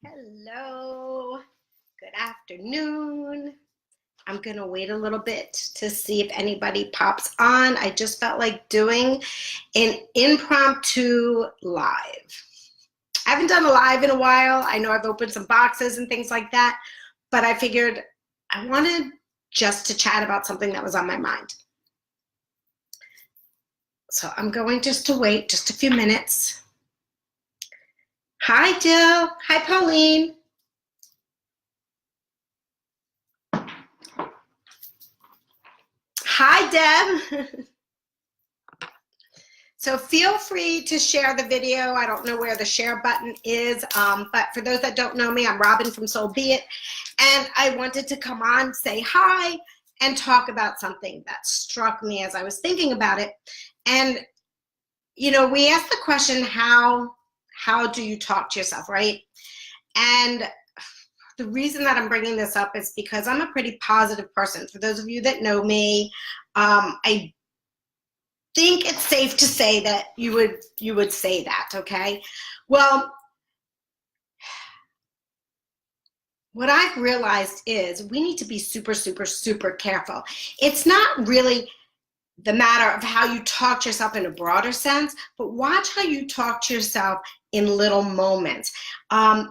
Hello, good afternoon. I'm gonna wait a little bit to see if anybody pops on. I just felt like doing an impromptu live. I haven't done a live in a while. I know I've opened some boxes and things like that, but I figured I wanted just to chat about something that was on my mind. So I'm going just to wait just a few minutes. Hi, Jill. Hi, Pauline. Hi, Deb. So feel free to share the video. I don't know where the share button is, but for those that don't know me, I'm Robin from Soul Be It, and I wanted to come on, say hi, and talk about something that struck me as I was thinking about it. And, you know, we asked the question, how do you talk to yourself, right? And the reason that I'm bringing this up is because I'm a pretty positive person. For those of you that know me, I think it's safe to say that you would say that, okay? Well, what I've realized is we need to be super, super, super careful. It's not really the matter of how you talk to yourself in a broader sense, but watch how you talk to yourself in little moments.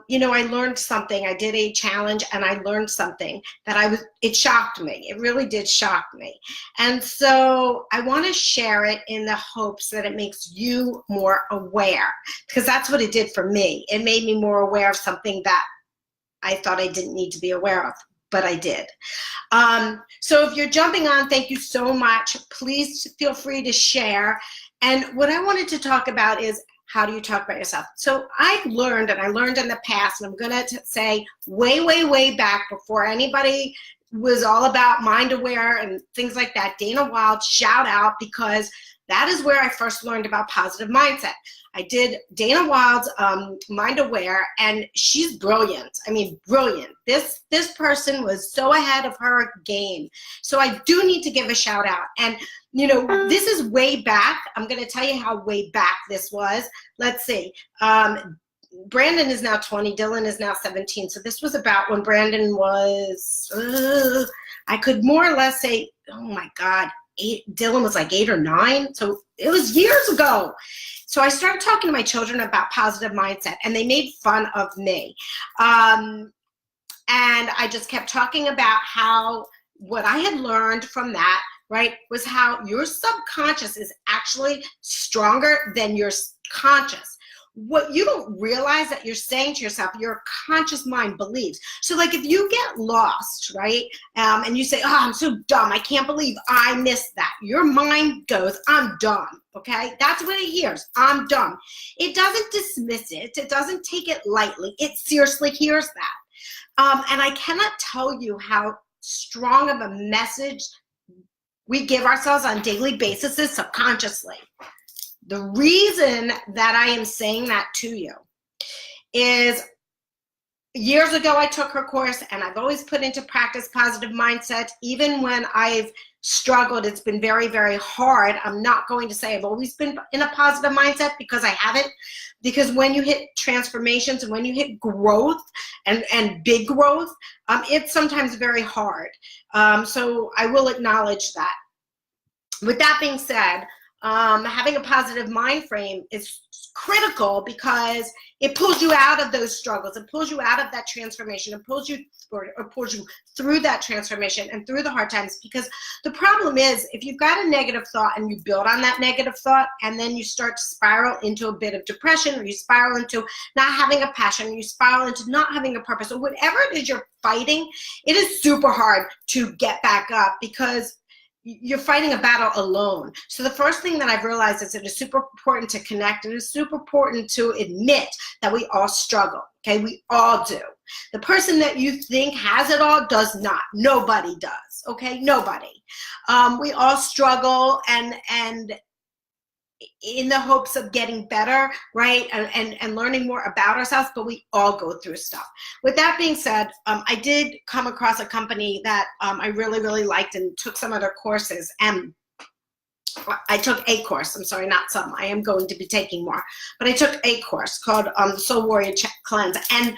You know, I learned something. I did a challenge and I learned something that it shocked me. It really did shock me. And so I want to share it in the hopes that it makes you more aware, because that's what it did for me. It made me more aware of something that I thought I didn't need to be aware of, but I did. So if you're jumping on, thank you so much. Please feel free to share. And what I wanted to talk about is, how do you talk about yourself? So I've learned, and I learned in the past, and I'm gonna say way, way, way back before anybody was all about mind aware and things like that, Dana Wilde, shout out, because that is where I first learned about positive mindset. I did Dana Wilde's Mind Aware, and she's brilliant. I mean, brilliant. This person was so ahead of her game. So I do need to give a shout out. And, you know, this is way back. I'm going to tell you how way back this was. Let's see. Brandon is now 20. Dylan is now 17. So this was about when Brandon was, I could more or less say, oh my God, Dylan was like 8 or 9. So it was years ago. So I started talking to my children about positive mindset, and they made fun of me. And I just kept talking about how what I had learned from that, right, was how your subconscious is actually stronger than your conscious. What you don't realize that you're saying to yourself, your conscious mind believes. So like if you get lost, right, and you say, oh, I'm so dumb, I can't believe I missed that. Your mind goes, I'm dumb, okay? That's what it hears, I'm dumb. It doesn't dismiss it. It doesn't take it lightly. It seriously hears that. And I cannot tell you how strong of a message we give ourselves on a daily basis is subconsciously. The reason that I am saying that to you is years ago I took her course, and I've always put into practice positive mindset. Even when I've struggled, it's been very, very hard. I'm not going to say I've always been in a positive mindset, because I haven't. Because when you hit transformations and when you hit growth and big growth, it's sometimes very hard. So I will acknowledge that. With that being said, having a positive mind frame is critical, because it pulls you out of those struggles. It pulls you out of that transformation. It pulls you through that transformation and through the hard times. Because the problem is, if you've got a negative thought and you build on that negative thought, and then you start to spiral into a bit of depression, or you spiral into not having a passion, or you spiral into not having a purpose, or whatever it is you're fighting, it is super hard to get back up, because you're fighting a battle alone. So the first thing that I've realized is that it's super important to connect, and it's super important to admit that we all struggle, okay? We all do. The person that you think has it all does not. Nobody does, okay? Nobody. We all struggle, and in the hopes of getting better, right, and learning more about ourselves, but we all go through stuff. With that being said, I did come across a company that I really, really liked, and took some of their courses, and I took a course, I'm sorry, not some, I am going to be taking more, but I took a course called Soul Warrior Cleanse. And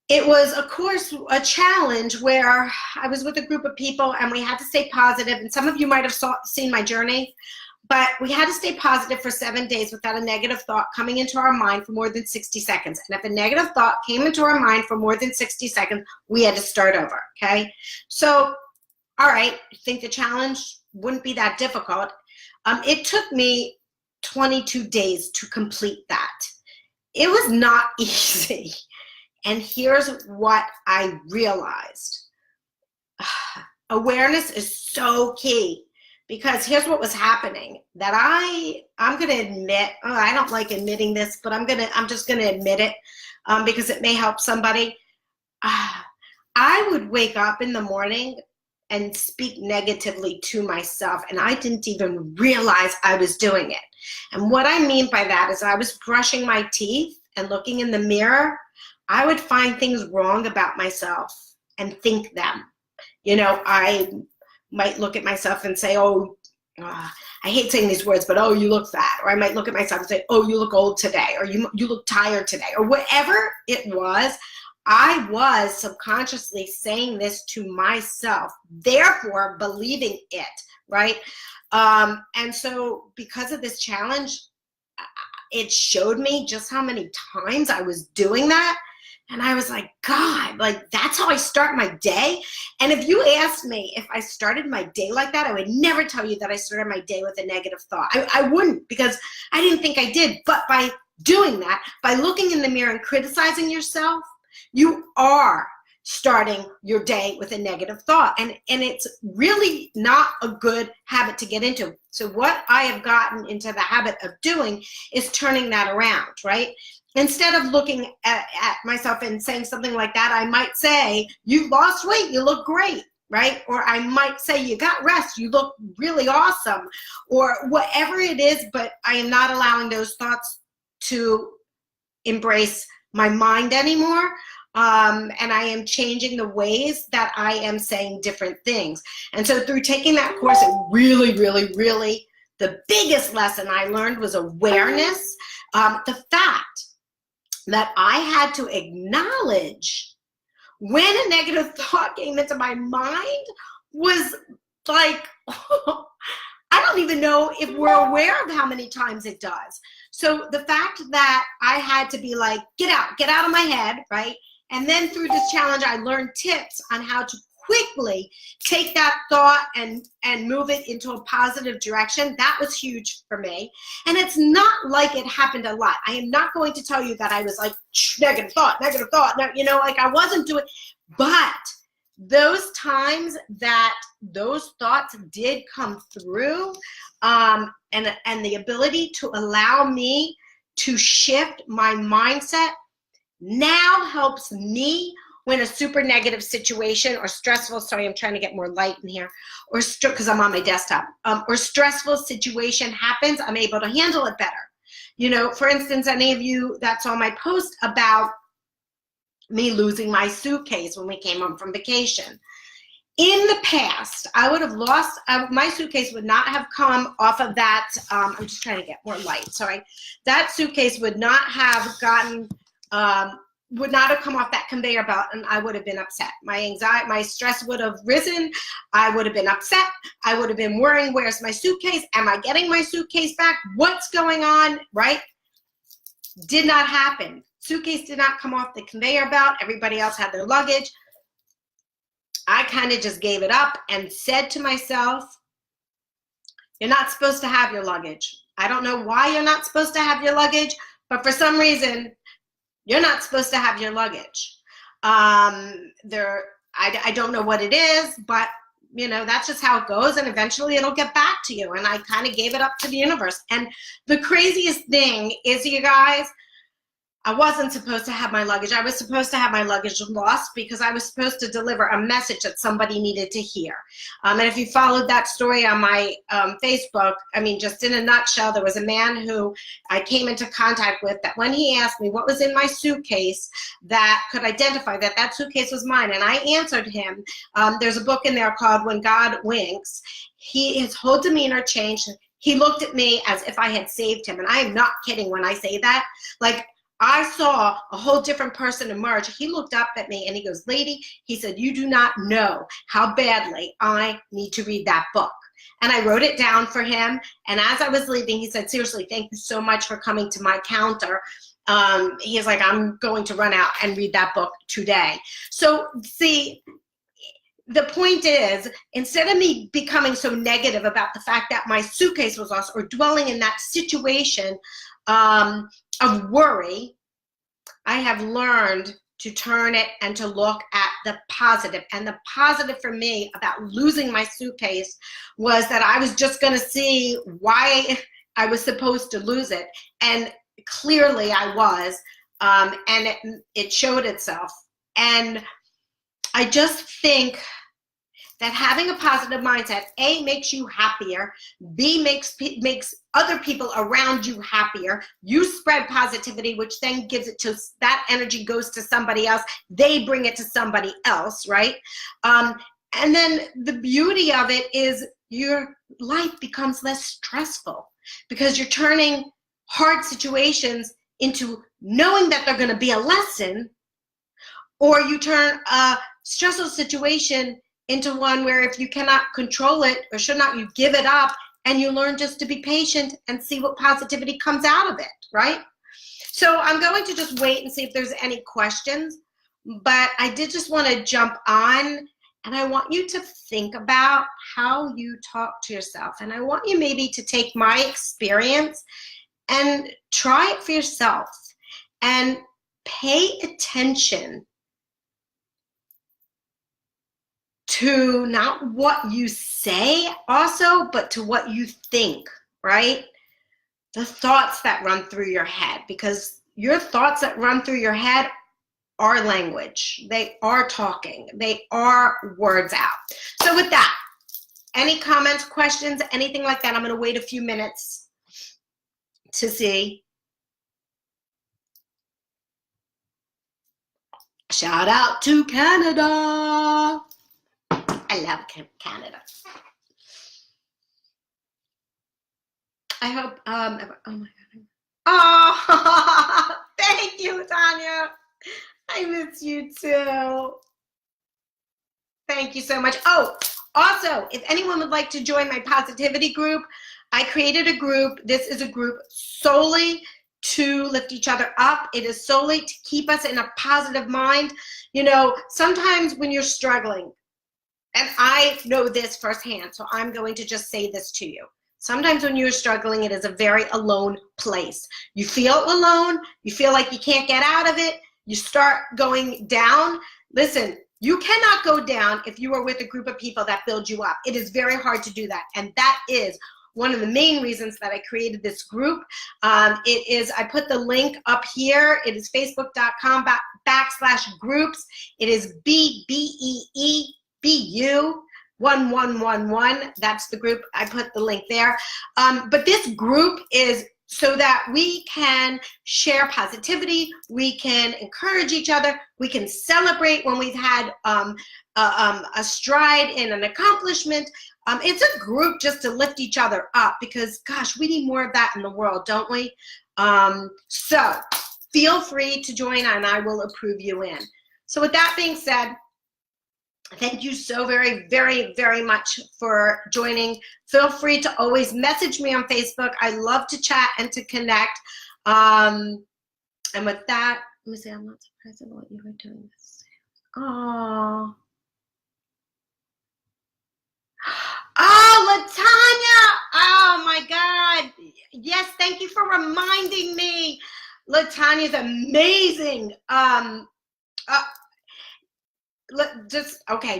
it was, of course, a challenge where I was with a group of people and we had to stay positive. And some of you might have seen my journey, but we had to stay positive for 7 days without a negative thought coming into our mind for more than 60 seconds. And if a negative thought came into our mind for more than 60 seconds, we had to start over, okay? So, all right, I think the challenge wouldn't be that difficult. It took me 22 days to complete that. It was not easy. And here's what I realized. Awareness is so key, because here's what was happening, that I'm going to admit, I don't like admitting this, but I'm just going to admit it because it may help somebody. I would wake up in the morning and speak negatively to myself, and I didn't even realize I was doing it. And what I mean by that is I was brushing my teeth and looking in the mirror. I would find things wrong about myself and think them. You know, I might look at myself and say, oh, I hate saying these words, but oh, you look fat. Or I might look at myself and say, oh, you look old today, or you look tired today, or whatever it was. I was subconsciously saying this to myself, therefore believing it, right? And so because of this challenge, it showed me just how many times I was doing that. And I was like, God, like, that's how I start my day? And if you asked me if I started my day like that, I would never tell you that I started my day with a negative thought. I wouldn't, because I didn't think I did. But by doing that, by looking in the mirror and criticizing yourself, you are starting your day with a negative thought. And it's really not a good habit to get into. So what I have gotten into the habit of doing is turning that around, right? Instead of looking at myself and saying something like that, I might say, you lost weight, you look great, right? Or I might say, you got rest, you look really awesome, or whatever it is, but I am not allowing those thoughts to embrace my mind anymore. And I am changing the ways that I am saying different things. And so through taking that course, it really, really, really, the biggest lesson I learned was awareness. The fact that I had to acknowledge when a negative thought came into my mind was like, I don't even know if we're aware of how many times it does. So the fact that I had to be like, get out of my head, right? And then through this challenge, I learned tips on how to quickly take that thought and move it into a positive direction. That was huge for me. And it's not like it happened a lot. I am not going to tell you that I was like, negative thought. No, you know, like I wasn't doing, but those times that those thoughts did come through, and the ability to allow me to shift my mindset now helps me when a super negative situation or stressful, sorry, I'm trying to get more light in here, or because I'm on my desktop, or stressful situation happens, I'm able to handle it better. You know, for instance, any of you that saw my post about me losing my suitcase when we came home from vacation. In the past, I would have lost, my suitcase would not have come off of that, I'm just trying to get more light, sorry. That suitcase would not have gotten, would not have come off that conveyor belt, and I would have been upset. My anxiety, my stress would have risen. I would have been upset. I would have been worrying, where's my suitcase? Am I getting my suitcase back? What's going on, right? Did not happen. Suitcase did not come off the conveyor belt. Everybody else had their luggage. I kind of just gave it up and said to myself, you're not supposed to have your luggage. I don't know why you're not supposed to have your luggage, but for some reason, you're not supposed to have your luggage. I don't know what it is, but you know, that's just how it goes, and eventually it'll get back to you. And I kind of gave it up to the universe. And the craziest thing is, you guys, I wasn't supposed to have my luggage. I was supposed to have my luggage lost because I was supposed to deliver a message that somebody needed to hear. And if you followed that story on my Facebook, I mean, just in a nutshell, there was a man who I came into contact with that when he asked me what was in my suitcase that could identify that that suitcase was mine, and I answered him. There's a book in there called When God Winks. His whole demeanor changed. He looked at me as if I had saved him, and I am not kidding when I say that. Like, I saw a whole different person emerge. He looked up at me and he goes, lady, he said, you do not know how badly I need to read that book. And I wrote it down for him. And as I was leaving, he said, seriously, thank you so much for coming to my counter. He's like, I'm going to run out and read that book today. So see, the point is, instead of me becoming so negative about the fact that my suitcase was lost or dwelling in that situation of worry, I have learned to turn it and to look at the positive. And the positive for me about losing my suitcase was that I was just going to see why I was supposed to lose it. And clearly I was, and it showed itself. And I just think that having a positive mindset, A, makes you happier, B, makes other people around you happier. You spread positivity, which then gives it to, that energy goes to somebody else. They bring it to somebody else, right? And then the beauty of it is your life becomes less stressful because you're turning hard situations into knowing that they're going to be a lesson, or you turn a stressful situation into one where if you cannot control it or should not, you give it up and you learn just to be patient and see what positivity comes out of it, right? So I'm going to just wait and see if there's any questions, but I did just want to jump on, and I want you to think about how you talk to yourself. And I want you maybe to take my experience and try it for yourself and pay attention to not what you say also, but to what you think, right? The thoughts that run through your head, because your thoughts that run through your head are language. They are talking. They are words out. So with that, any comments, questions, anything like that? I'm going to wait a few minutes to see. Shout out to Canada. I love Canada. I hope, oh my God. Oh, thank you, Tanya. I miss you too. Thank you so much. Oh, also, if anyone would like to join my positivity group, I created a group. This is a group solely to lift each other up. It is solely to keep us in a positive mind. You know, sometimes when you're struggling, and I know this firsthand, so I'm going to just say this to you. Sometimes when you're struggling, it is a very alone place. You feel alone. You feel like you can't get out of it. You start going down. Listen, you cannot go down if you are with a group of people that build you up. It is very hard to do that. And that is one of the main reasons that I created this group. It is, I put the link up here. It is facebook.com/groups. It is BBEEBU1111. That's the group. I put the link there. But this group is so that we can share positivity, we can encourage each other, we can celebrate when we've had a stride in an accomplishment. It's a group just to lift each other up because, gosh, we need more of that in the world, don't we? So feel free to join and I will approve you in. So with that being said, thank you so very, very, very much for joining. Feel free to always message me on Facebook. I love to chat and to connect. And with that, let me say, I'm not surprised at what you were doing this. Oh. Oh, Latanya. Oh my God. Yes, thank you for reminding me. Latanya's amazing.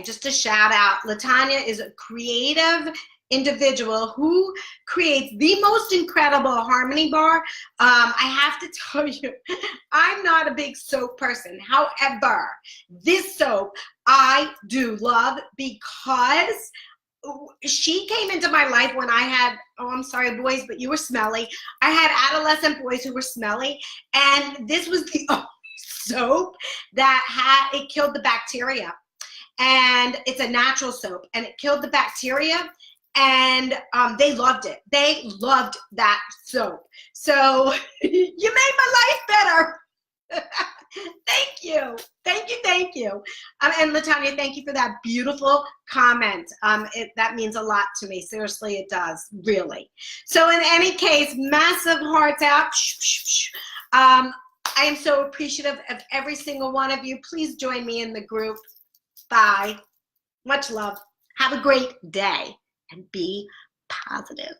Just to shout out, Latanya is a creative individual who creates the most incredible harmony bar. I have to tell you, I'm not a big soap person. However, this soap I do love because she came into my life when I had, oh, I'm sorry, boys, but you were smelly. I had adolescent boys who were smelly, and this was the only soap that it killed the bacteria. And it's a natural soap, and it killed the bacteria, and they loved it. They loved that soap. So you made my life better. you. Thank you, thank you. And Latanya, thank you for that beautiful comment. That means a lot to me. Seriously, it does, really. So in any case, massive hearts out. I am so appreciative of every single one of you. Please join me in the group. Bye. Much love. Have a great day and be positive.